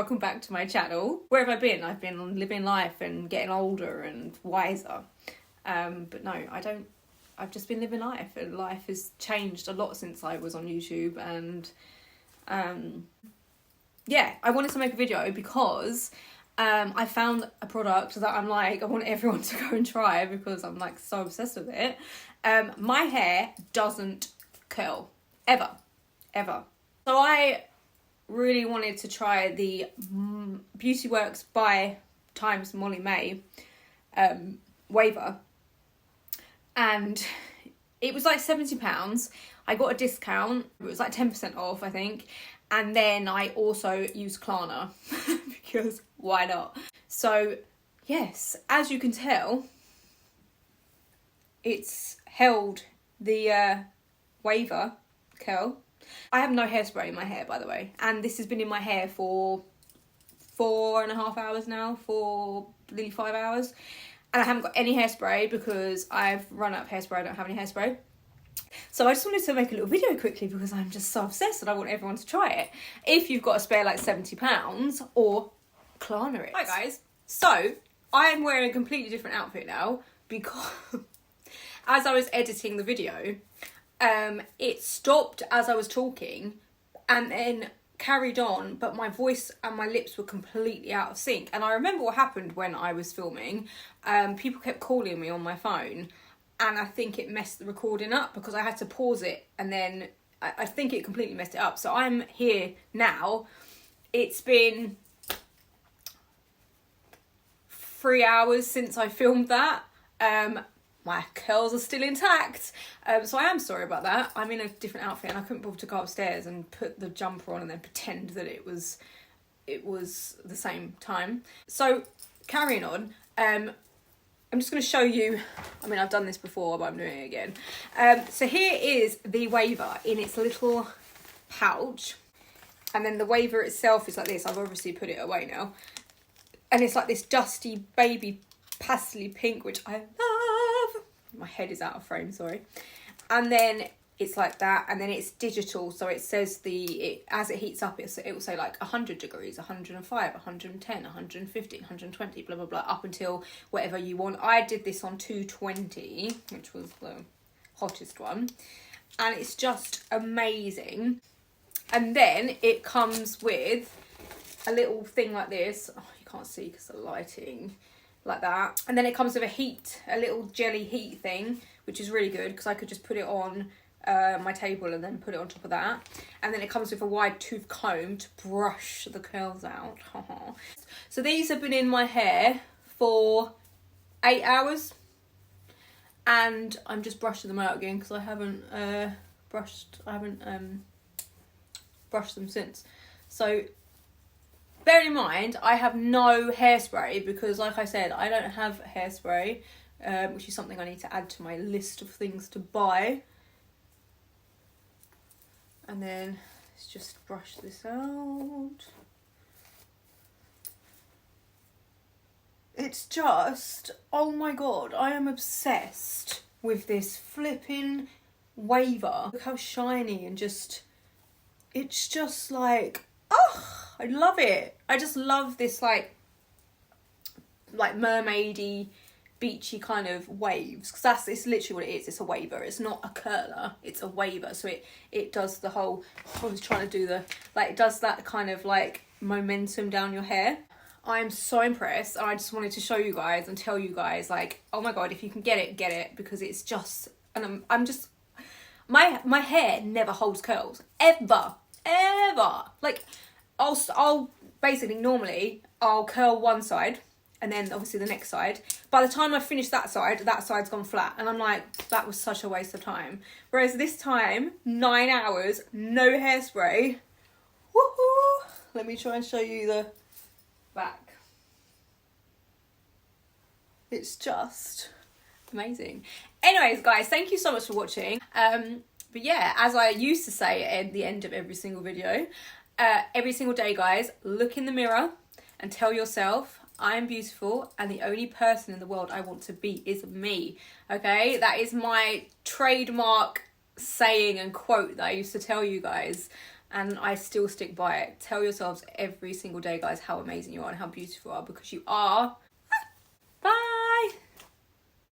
welcome back to my channel. Where have I been? I've been living life and getting older and wiser. But no, I don't. I've just been living life, and life has changed a lot since I was on YouTube. And yeah, I wanted to make a video because I found a product that I'm like, I want everyone to go and try because I'm like so obsessed with it. My hair doesn't curl ever. So I really wanted to try the Beauty Works by times Molly May waver, and it was like £70. I got a discount. It was like 10% off, I think. And then I also used Klarna because why not? So yes, as you can tell, it's held the waver curl. I have no hairspray in my hair, by the way, and this has been in my hair for 4.5 hours now, nearly 5 hours, and I haven't got any hairspray because I've run out of hairspray. I don't have any hairspray. So I just wanted to make a little video quickly because I'm just so obsessed and I want everyone to try it. If you've got a spare like £70 or Klarna it. Hi guys. So I am wearing a completely different outfit now because as I was editing the video, it stopped as I was talking and then carried on, but my voice and my lips were completely out of sync. And I remember what happened when I was filming. People kept calling me on my phone, and I think it messed the recording up because I had to pause it, and then I think it completely messed it up. So I'm here now. It's been 3 hours since I filmed that. My curls are still intact, so I am sorry about that. I'm in a different outfit and I couldn't bother to go upstairs and put the jumper on and then pretend that it was the same time. So carrying on, I'm just going to show you. I mean, I've done this before, but I'm doing it again. So here is the waver in its little pouch, and then the waver itself is like this. I've obviously put it away now, and it's like this dusty baby pastely pink, which I love. My head is out of frame, sorry. And then it's like that, and then it's digital, so it says as it heats up, it will say like 100 degrees, 105, 110, 150, 120, blah blah blah, up until whatever you want. I did this on 220, which was the hottest one, and it's just amazing. And then it comes with a little thing like this. Oh, you can't see because the lighting. Like that, and then it comes with a little jelly heat thing, which is really good because I could just put it on my table and then put it on top of that. And then it comes with a wide tooth comb to brush the curls out. So these have been in my hair for 8 hours, and I'm just brushing them out again because I haven't brushed them since. So bearing in mind, I have no hairspray because, like I said, I don't have hairspray, which is something I need to add to my list of things to buy. And then let's just brush this out. It's just, oh my god, I am obsessed with this flipping waver. Look how shiny and just, it's just like, oh, I love it. I just love this like mermaidy, beachy kind of waves, because it's literally what it is. It's a waver. It's not a curler, it's a waver. So it does the whole, I was trying to do the, like, it does that kind of like momentum down your hair. I'm so impressed. I just wanted to show you guys and tell you guys, like, oh my god, if you can get it, because it's just, and I'm just, my hair never holds curls ever. Like, I'll basically, normally I'll curl one side and then obviously the next side. By the time I finish that side's gone flat, and I'm like, that was such a waste of time. Whereas this time, 9 hours, no hairspray. Woohoo! Let me try and show you the back. It's just amazing. Anyways, guys, thank you so much for watching. But yeah, as I used to say at the end of every single video, every single day, guys, look in the mirror and tell yourself, I'm beautiful and the only person in the world I want to be is me. Okay, that is my trademark saying and quote that I used to tell you guys. And I still stick by it. Tell yourselves every single day, guys, how amazing you are and how beautiful you are, because you are.